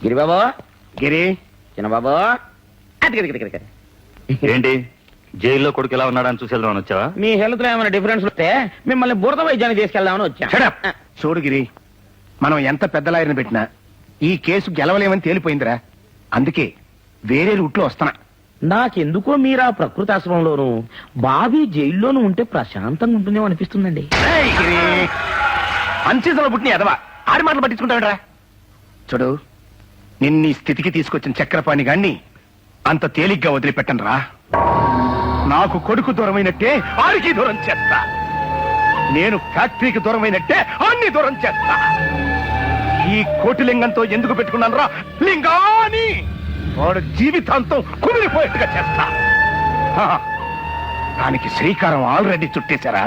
గిరిబాబు, గిరి, చిన్నబాబు. ఏంటి జైల్లో కొడుకు ఎలా ఉన్నాడని చూసి వెళ్దామని వచ్చావా? మీ హెల్త్ లో ఏమైనా డిఫరెన్స్ వస్తే మిమ్మల్ని బురద వైద్యానికి తీసుకెళ్దామని వచ్చా. Shut up. చూడు గిరి, మనం ఎంత పెద్ద లాయర్ని పెట్టినా ఈ కేసు గెలవలేమని తేలిపోయిందిరా. అందుకే వేరే రూట్లో వస్తున్నా. నాకెందుకో మీరు ఆ ప్రకృతి ఆశ్రమంలోను బాబీ జైల్లోనూ ఉంటే ప్రశాంతంగా ఉంటుందేమో అనిపిస్తుందండి. ఏయ్ గిరి, అన్సీజన్లో పుట్టిన ఎదవా ఆడి మాటలు పట్టించుకుంటాడురా. చూడు, నిన్ను ఈ స్థితికి తీసుకొచ్చిన చక్రపాణి గాన్ని అంత తేలిగ్గా వదిలిపెట్టను రా. నాకు కొడుకు దూరమైనట్టే ఆడికి దూరం చేస్తా. నేను ఫ్యాక్టరీకి దూరమైనట్టే అన్ని దూరం చేస్తా. ఈ కోటిలింగంతో ఎందుకు పెట్టుకున్నాను రా లింగాని? వాడు జీవితాంతం కుమిలిపోయేట్టుగా చేస్తా. హా, దానికి శ్రీకారం ఆల్రెడీ చుట్టేశారా?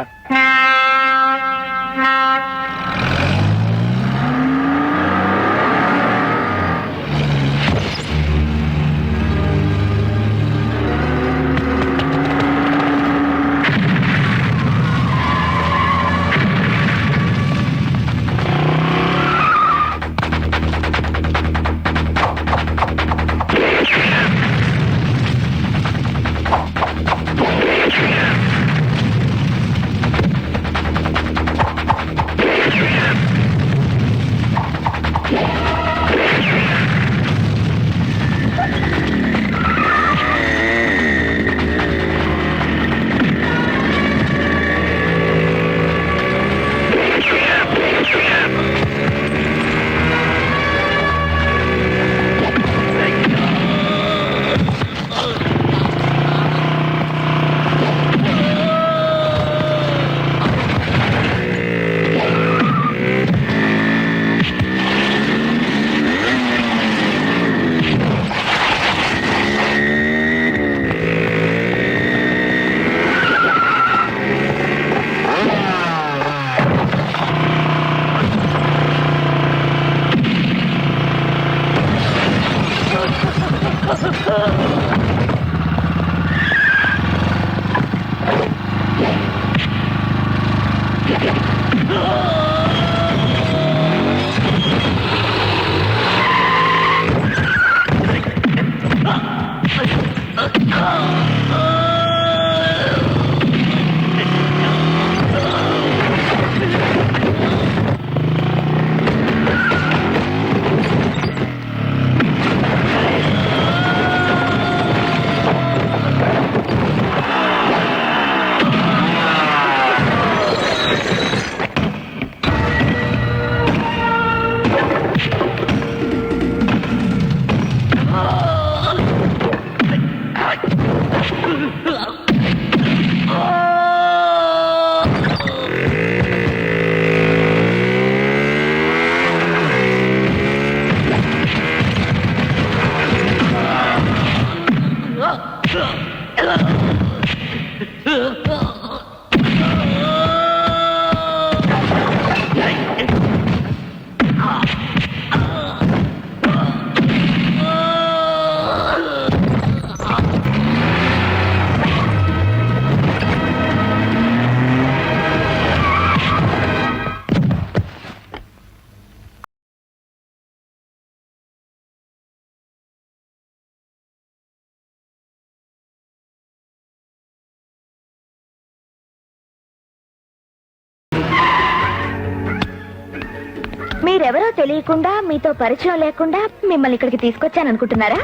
మీరెవరో తెలియకుండా మీతో పరిచయం లేకుండా మిమ్మల్ని ఇక్కడికి తీసుకొచ్చాననుకుంటున్నారా?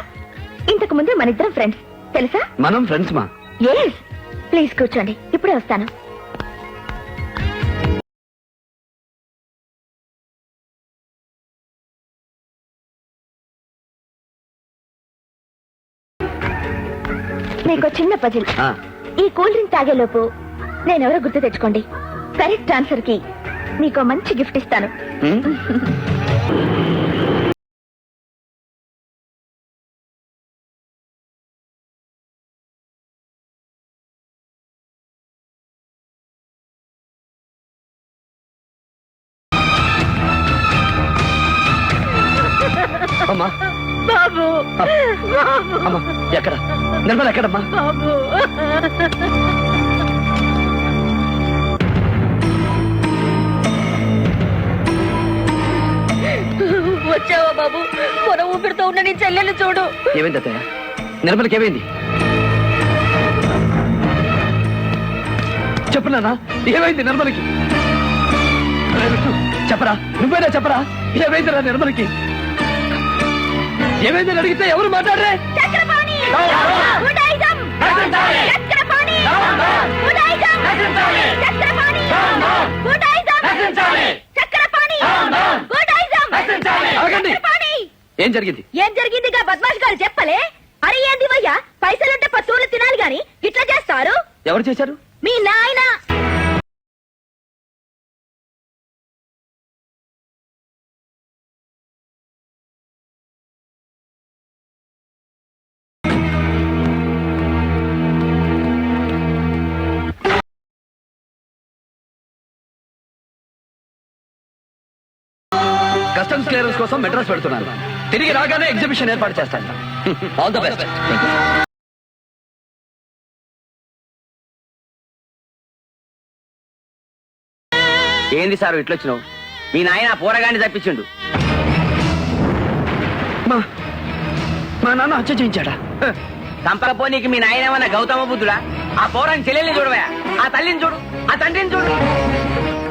ఇంతకు ముందు మన ఇద్దరం ఫ్రెండ్స్, తెలుసా? మనం ఫ్రెండ్స్ మా. ఎస్, ప్లీజ్ కూర్చోండి, ఇప్పుడే వస్తాను. మీకు చిన్న పజిల్. ఈ కూల్ డ్రింక్ తాగేలోపు నేనెవరో గుర్తు తెచ్చుకోండి. కరెక్ట్ ఆన్సర్ కి నీకో మంచి గిఫ్ట్ ఇస్తాను. అమ్మా బాబు, అమ్మా ఎక్కడ నిర్మల ఎక్కడమ్మా? బాబు, వచ్చావా బాబు? మన ఊపిరితో ఉన్న నీ చెల్లెలు చూడు. ఏమైంది అత్తయ్య? నిర్మలకి ఏమైంది? చెప్పనా? ఏమైంది నిర్మలకి? చెప్పరా, నువ్వేనా చెప్పరా? ఏమైందిరా నిర్మలకి? ఏమైందని అడిగితే ఎవరు మాట్లాడరే? చక్రపాణి! గుడాయిజం! చక్రపాణి! గుడాయిజం! చక్రపాణి! గుడాయిజం! చక్రపాణి! గుడాయిజం! ఆగండి. చక్రపాణి! ఏం జరిగింది? ఏం జరిగిందిగా బద్మాష్ గారు చెప్పలే. అరే ఏంది వయ్యా, పైసలుంటే పత్తూర్లు తినాలి గాని ఇట్లా చేస్తారు? ఎవరు చేశారు? మీ నాయన. కస్టమ్స్ క్లియరెన్స్ కోసం మెడ్రాస్ పెడుతున్నాను. తిరిగి రాగానే ఎగ్జిబిషన్ ఏర్పాటు చేస్తాను. All the best. ఏంది సార్ ఇట్లొచ్చినావు? మీ నాయన పోరగాన్ని తప్పించిండు. మా నాన్న హత్య చేయించాడా? చంపకపోనీకి మీ నాయన ఏమన్నా గౌతమ బుద్ధుడా? ఆ పోరాని చెల్లెల్ని చూడవా, ఆ తల్లిని చూడు, ఆ తండ్రిని చూడు.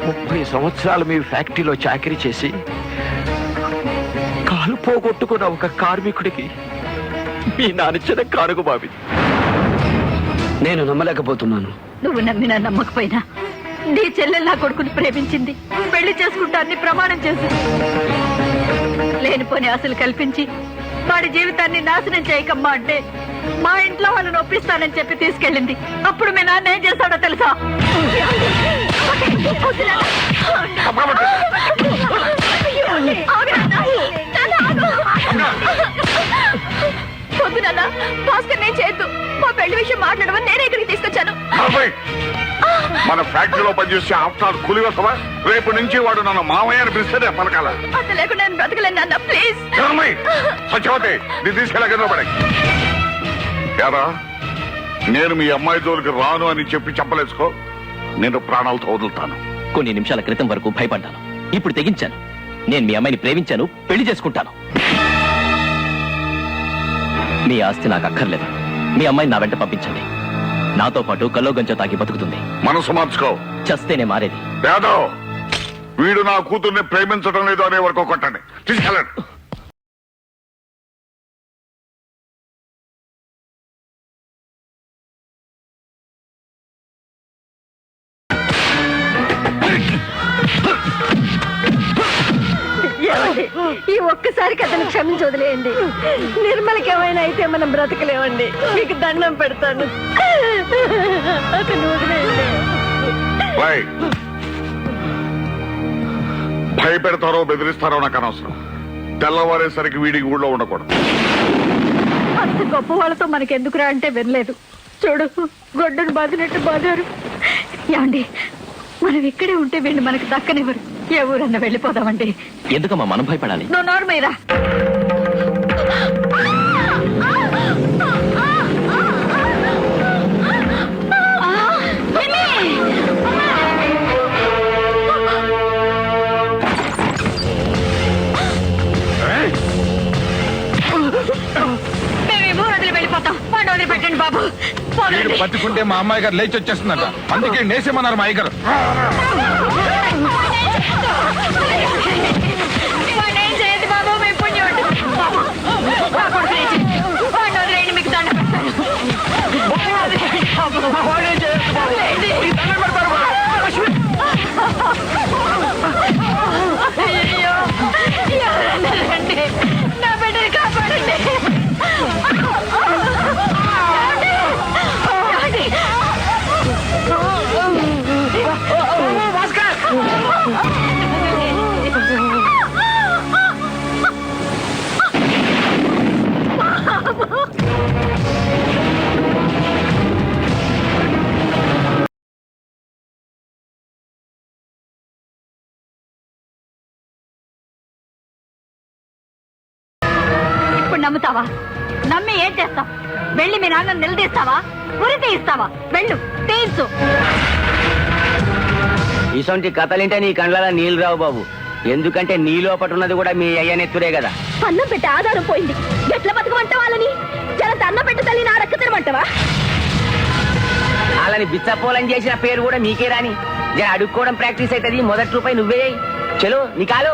30 సంవత్సరాలు మీ ఫ్యాక్టరీలో చాకరీ చేసి కాలు పోగొట్టుకున్న ఒక కార్మికుడికి మీ నానిచ్చిన కానుక బాబి. నేను నమ్మలేకపోతున్నాను. నువ్వు నమ్మినా నమ్మకపోయినా నీ చెల్లెలు నా కొడుకుని ప్రేమించింది, పెళ్లి చేసుకుంటాన్ని ప్రమాణం చేసింది. లేనిపోని ఆశలు కల్పించి వాడి జీవితాన్ని నాశనం చేయకమ్మా అంటే మా ఇంట్లో వాళ్ళని ఒప్పిస్తానని చెప్పి తీసుకెళ్ళింది. అప్పుడు మీ నాన్న ఏం చేస్తాడో తెలుసా? పొద్దున భాస్కర్ నేను చేయొద్దు, మా పెళ్లి విషయం మాట్లాడమని నేనే ఇక్కడికి తీసుకొచ్చాను. మన ఫ్యాక్టరీలో పనిచేసే ఆఫ్టర్ కూలి వస్తావా? రేపు నుంచి వాడు నన్ను మామయ్య అని పిలిస్తేనే పలకాల. అంత లేకుండా నేను బ్రతకలేను నాన్న, ప్లీజ్. సత్యవతి, నీ తీసుకెళ్ళ పడే. యారా, నేను మీ అమ్మాయి జోలికి రాను అని చెప్పి చెప్పలేసుకో, నేను ప్రాణాలతో వదులుతాను. కొన్ని నిమిషాల క్రితం వరకు భయపడ్డాను, ఇప్పుడు తెగించాను. నేను మీ అమ్మాయిని ప్రేమించాను, పెళ్లి చేసుకుంటాను. మీ ఆస్తి నాకు అక్కర్లేదు. మీ అమ్మాయిని నా వెంట పంపించండి. నాతో పాటు కల్లో గంజో తాగి బతుకుతుంది. మనసు మార్చుకో. చస్తేనే మారేది. యాదవ్, వీడు నా కూతుర్ని ప్రేమించడం లేదు అనే వరకు కొట్టండి. తీసుకెళ్ళండి. ఈ ఒక్కసారికి అతను క్షమించి వదిలేయండి. నిర్మలకి ఏమైనా అయితే మనం బ్రతకలేమండి. మీకు దండం పెడతాను, అతను వదిలేయండి. భయపెడతారో బెదిరిస్తారో నాకు అనవసరం. తెల్లవారేసరికి వీడికి ఊళ్ళో ఉండకూడదు. అంత గొప్ప వాళ్ళతో మనకెందుకురా అంటే వినలేదు. చూడు, గొడ్డను బాదినట్టు బాదారు. ఏమండి, మనం ఇక్కడే ఉంటే వీళ్ళు మనకు దక్కనివ్వరు. ఏ ఊరన్నా వెళ్ళిపోదామండి. ఎందుకమ్మా మనం భయపడాలి? నువ్వు నోర్మయ్యరా. మేము ఈ ఊరు వదిలి వెళ్ళిపోతాం. వాడు వదిలిపెట్టండి బాబు. వీడు పట్టుకుంటే మా అమ్మాయి గారు లేచి వచ్చేస్తుందట. అందుకే నేసేమన్నారు మా అయ్యగారు. వాడేం చేయదు బాబు, మీ పుణ్యవాడు. వాడు వదిలేయండి, మీకు దండ పెడతాను. అయ్యో, ఎవరన్నా రండి, నా బిడ్డని కాపాడండి. ఇప్పుడు నమ్ముతావా? నమ్మి ఏం చేస్తావు? వెళ్ళి మీ నాన్న నిలదీస్తావా? ఉరి తీయిస్తావా? వెళ్ళు, తీయించు. ఇసొంటి కథలింటే నీ కండ్ల నీళ్ళు రావు బాబు. ఎందుకంటే నీ లోపట ఉన్నది కూడా మీ అయ్యనెత్తురే కదా. అన్నం పెట్టి ఆధారం పోయింది, ఎట్లా బతకమంటావా వాళ్ళని? జర అన్నం పెట్టి తల్లి నా రక్క తినమంటావా? వాళ్ళని బిచ్చపోలని చేసిన పేరు కూడా మీకే రాని. జర అడుక్కోవడం ప్రాక్టీస్ అవుతుంది. మొదటి రూపాయి నువ్వే. చలో నీ కాలు